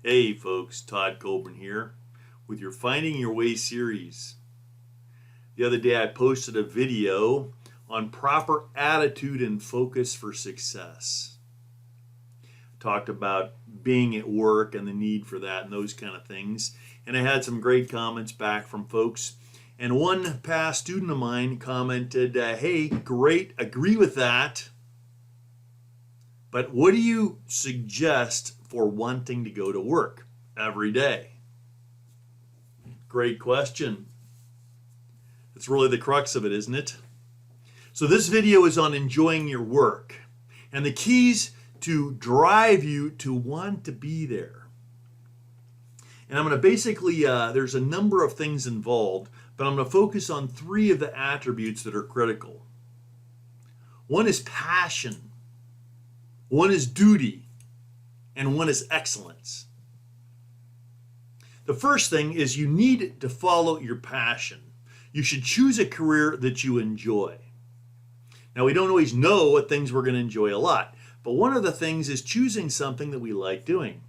Hey folks, Todd Coburn here with your Finding Your Way series. The other day I posted a video on proper attitude and focus for success. Talked about being at work and the need for that and those kind of things. And I had some great comments back from folks. And one past student of mine commented, hey, great, agree with that. But what do you suggest for wanting to go to work every day? Great question. It's really the crux of it, isn't it? So this video is on enjoying your work and the keys to drive you to want to be there. And I'm going to basically, there's a number of things involved, but I'm going to focus on 3 of the attributes that are critical. One is passion. One is duty, and one is excellence. The first thing is you need to follow your passion. You should choose a career that you enjoy. Now, we don't always know what things we're going to enjoy a lot, but one of the things is choosing something that we like doing.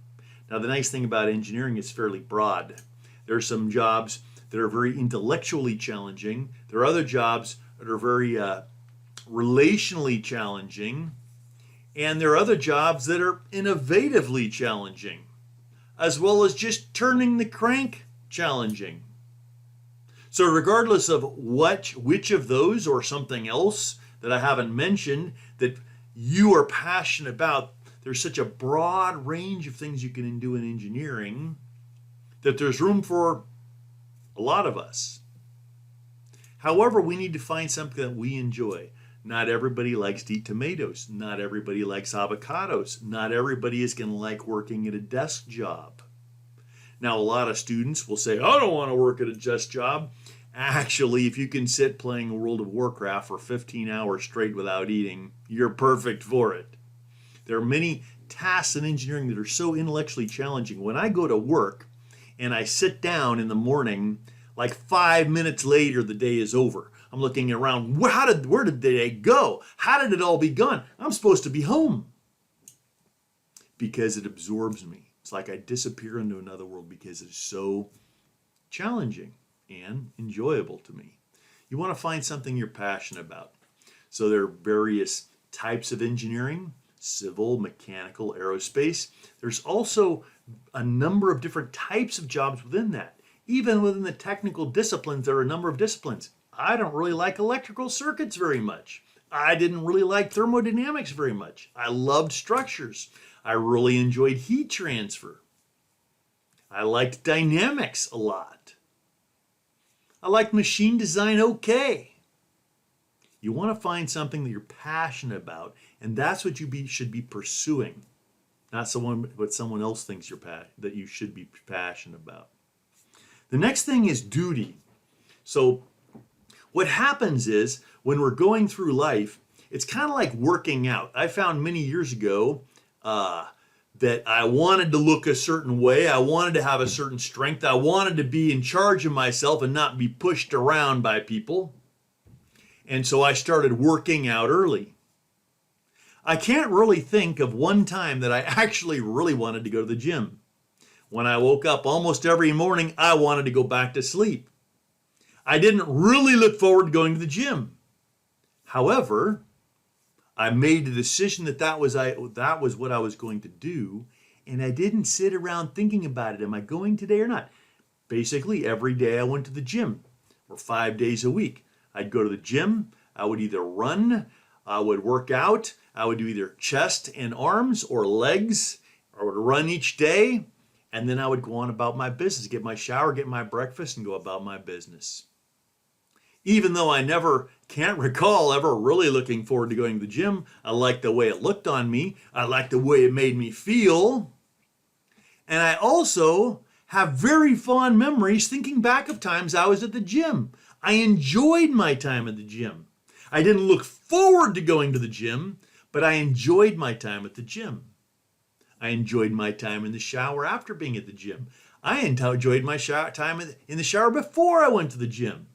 Now, the nice thing about engineering is fairly broad. There are some jobs that are very intellectually challenging. There are other jobs that are very relationally challenging. And there are other jobs that are innovatively challenging, as well as just turning the crank challenging. So regardless of which of those or something else that I haven't mentioned that you are passionate about, there's such a broad range of things you can do in engineering that there's room for a lot of us. However, we need to find something that we enjoy. Not everybody likes to eat tomatoes. Not everybody likes avocados. Not everybody is going to like working at a desk job. Now, a lot of students will say, I don't want to work at a desk job. Actually, if you can sit playing World of Warcraft for 15 hours straight without eating, you're perfect for it. There are many tasks in engineering that are so intellectually challenging. When I go to work and I sit down in the morning, like 5 minutes later, the day is over. I'm looking around, where did the day go? How did it all be gone? I'm supposed to be home. Because it absorbs me. It's like I disappear into another world because it's so challenging and enjoyable to me. You want to find something you're passionate about. So there are various types of engineering, civil, mechanical, aerospace. There's also a number of different types of jobs within that. Even within the technical disciplines, there are a number of disciplines. I don't really like electrical circuits very much. I didn't really like thermodynamics very much. I loved structures. I really enjoyed heat transfer. I liked dynamics a lot. I liked machine design okay. You want to find something that you're passionate about, and that's what you should be pursuing, not what someone else thinks that you should be passionate about. The next thing is duty. So what happens is when we're going through life, it's kind of like working out. I found many years ago that I wanted to look a certain way. I wanted to have a certain strength. I wanted to be in charge of myself and not be pushed around by people. And so I started working out early. I can't really think of one time that I actually really wanted to go to the gym. When I woke up almost every morning, I wanted to go back to sleep. I didn't really look forward to going to the gym. However, I made the decision that was what I was going to do, and I didn't sit around thinking about it. Am I going today or not? Basically, every day I went to the gym, or 5 days a week. I'd go to the gym. I would either run, I would work out, I would do either chest and arms or legs. I would run each day, and then I would go on about my business, get my shower, get my breakfast, and go about my business. Even though I can't recall ever really looking forward to going to the gym, I liked the way it looked on me. I liked the way it made me feel. And I also have very fond memories thinking back of times I was at the gym. I enjoyed my time at the gym. I didn't look forward to going to the gym, but I enjoyed my time at the gym. I enjoyed my time in the shower after being at the gym. I enjoyed my time in the shower before I went to the gym.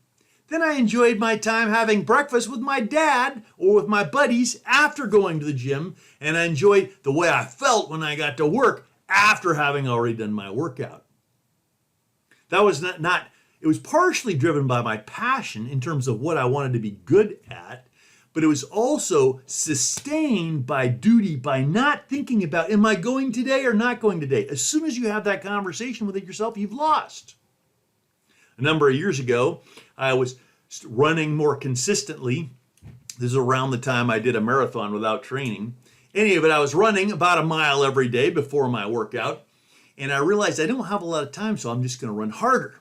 Then I enjoyed my time having breakfast with my dad or with my buddies after going to the gym, and I enjoyed the way I felt when I got to work after having already done my workout. That was not it was partially driven by my passion in terms of what I wanted to be good at, but it was also sustained by duty, by not thinking about, am I going today or not going today? As soon as you have that conversation with yourself, you've lost. A number of years ago, I was running more consistently. This is around the time I did a marathon without training. Anyway, I was running about a mile every day before my workout, and I realized I don't have a lot of time, so I'm just going to run harder.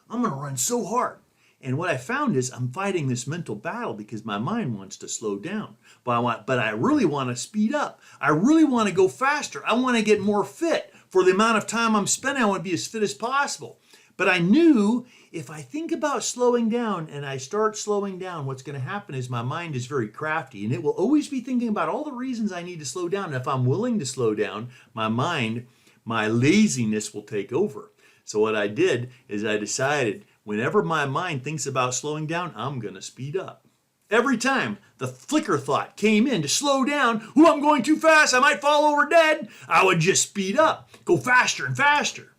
I'm going to run so hard. And what I found is I'm fighting this mental battle because my mind wants to slow down. But I really want to speed up. I really want to go faster. I want to get more fit. For the amount of time I'm spending, I want to be as fit as possible. But I knew if I think about slowing down and I start slowing down, what's going to happen is my mind is very crafty and it will always be thinking about all the reasons I need to slow down. And if I'm willing to slow down, my mind, my laziness will take over. So what I did is I decided whenever my mind thinks about slowing down, I'm going to speed up. Every time the flicker thought came in to slow down, oh, I'm going too fast, I might fall over dead, I would just speed up, go faster and faster.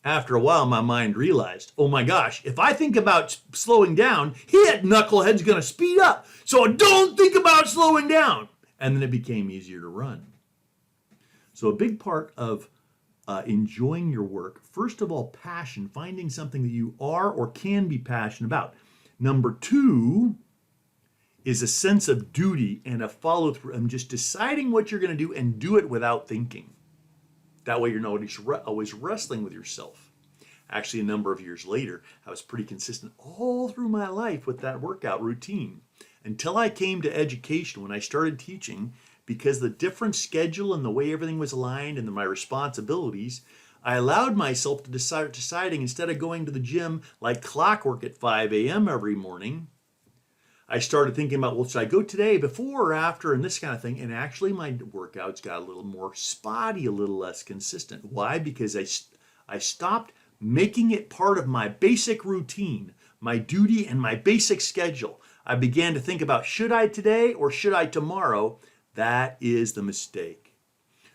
After a while, my mind realized, oh my gosh, if I think about slowing down, that knucklehead's going to speed up. So don't think about slowing down. And then it became easier to run. So a big part of enjoying your work, first of all, passion, finding something that you are or can be passionate about. Number two is a sense of duty and a follow through and just deciding what you're going to do and do it without thinking. That way you're not always wrestling with yourself. Actually, a number of years later, I was pretty consistent all through my life with that workout routine until I came to education when I started teaching. Because the different schedule and the way everything was aligned and my responsibilities, I allowed myself to deciding instead of going to the gym like clockwork at 5 a.m. every morning, I started thinking about, well, should I go today, before or after, and this kind of thing. And actually my workouts got a little more spotty, a little less consistent. Why? Because I stopped making it part of my basic routine, my duty and my basic schedule. I began to think about, should I today or should I tomorrow? That is the mistake.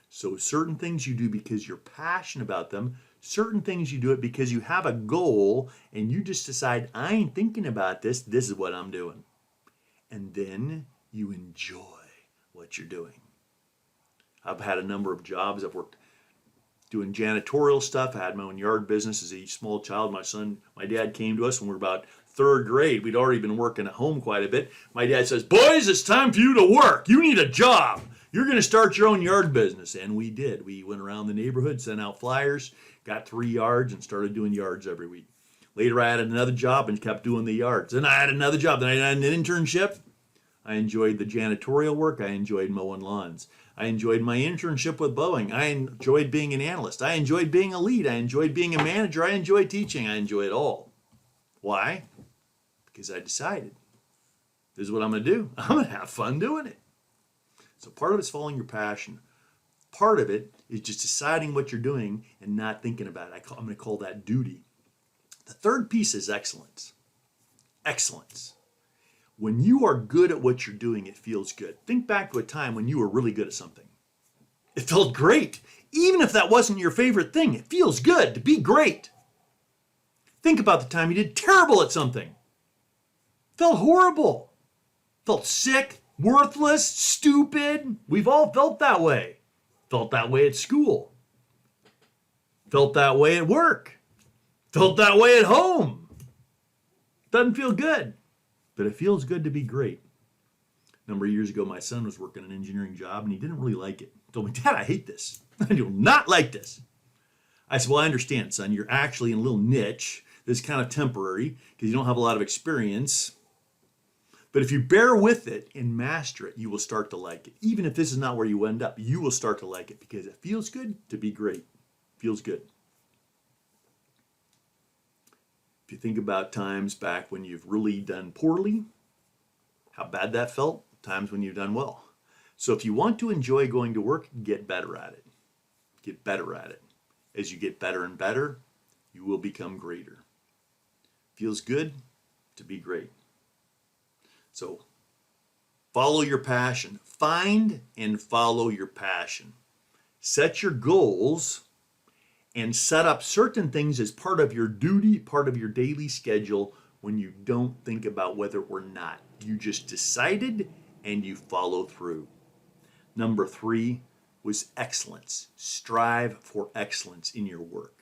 So certain things you do because you're passionate about them, certain things you do it because you have a goal and you just decide, I ain't thinking about this, this is what I'm doing. And then you enjoy what you're doing. I've had a number of jobs. I've worked doing janitorial stuff. I had my own yard business as a small child. My dad came to us when we were about third grade. We'd already been working at home quite a bit. My dad says, boys, it's time for you to work. You need a job. You're going to start your own yard business. And we did. We went around the neighborhood, sent out flyers, got 3 yards, and started doing yards every week. Later, I had another job and kept doing the yards. Then I had another job. Then I had an internship. I enjoyed the janitorial work. I enjoyed mowing lawns. I enjoyed my internship with Boeing. I enjoyed being an analyst. I enjoyed being a lead. I enjoyed being a manager. I enjoyed teaching. I enjoyed it all. Why? Because I decided, this is what I'm going to do. I'm going to have fun doing it. So part of it's following your passion. Part of it is just deciding what you're doing and not thinking about it. I'm going to call that duty. The third piece is excellence. Excellence. When you are good at what you're doing, it feels good. Think back to a time when you were really good at something. It felt great. Even if that wasn't your favorite thing, it feels good to be great. Think about the time you did terrible at something. Felt horrible. Felt sick, worthless, stupid. We've all felt that way. Felt that way at school. Felt that way at work. Felt that way at home. Doesn't feel good, but it feels good to be great. A number of years ago, my son was working an engineering job and he didn't really like it. He told me, Dad, I hate this. I do not like this. I said, well, I understand, son. You're actually in a little niche. This is kind of temporary because you don't have a lot of experience. But if you bear with it and master it, you will start to like it. Even if this is not where you end up, you will start to like it because it feels good to be great. Feels good. If you think about times back when you've really done poorly, how bad that felt, times when you've done well. So if you want to enjoy going to work, get better at it. Get better at it. As you get better and better, you will become greater. Feels good to be great. So follow your passion. Find and follow your passion. Set your goals and set up certain things as part of your duty, part of your daily schedule when you don't think about whether or not. You just decided and you follow through. Number 3 was excellence. Strive for excellence in your work.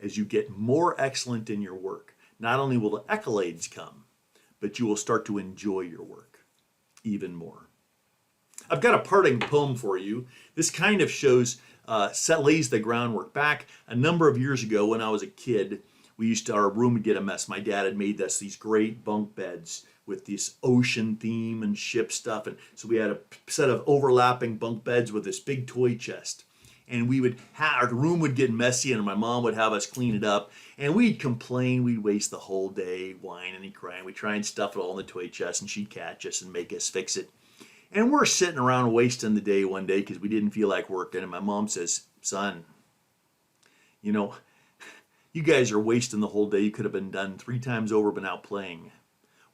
As you get more excellent in your work, not only will the accolades come, but you will start to enjoy your work even more. I've got a parting poem for you. This kind of shows, lays the groundwork. Back a number of years ago when I was a kid, our room would get a mess. My dad had made us these great bunk beds with this ocean theme and ship stuff. And so we had a set of overlapping bunk beds with this big toy chest. And our room would get messy and my mom would have us clean it up. And we'd complain, we'd waste the whole day whining and crying. We'd try and stuff it all in the toy chest and she'd catch us and make us fix it. And we're sitting around wasting the day one day because we didn't feel like working. And my mom says, son, you guys are wasting the whole day. You could have been done 3 times over, been out playing.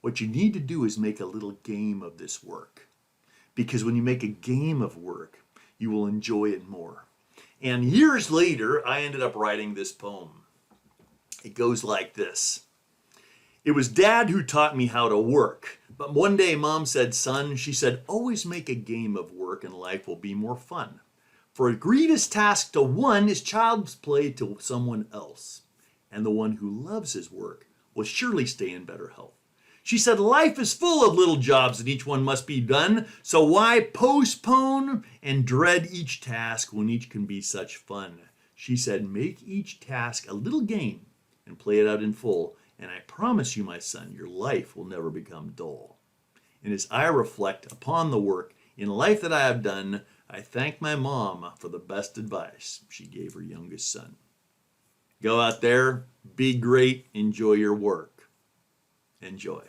What you need to do is make a little game of this work. Because when you make a game of work, you will enjoy it more. And years later, I ended up writing this poem. It goes like this. It was Dad who taught me how to work. But one day Mom said, son, she said, always make a game of work and life will be more fun. For a grievous task to one is child's play to someone else. And the one who loves his work will surely stay in better health. She said, life is full of little jobs and each one must be done. So why postpone and dread each task when each can be such fun? She said, make each task a little game and play it out in full. And I promise you, my son, your life will never become dull. And as I reflect upon the work in life that I have done, I thank my mom for the best advice she gave her youngest son. Go out there, be great, enjoy your work. Enjoy.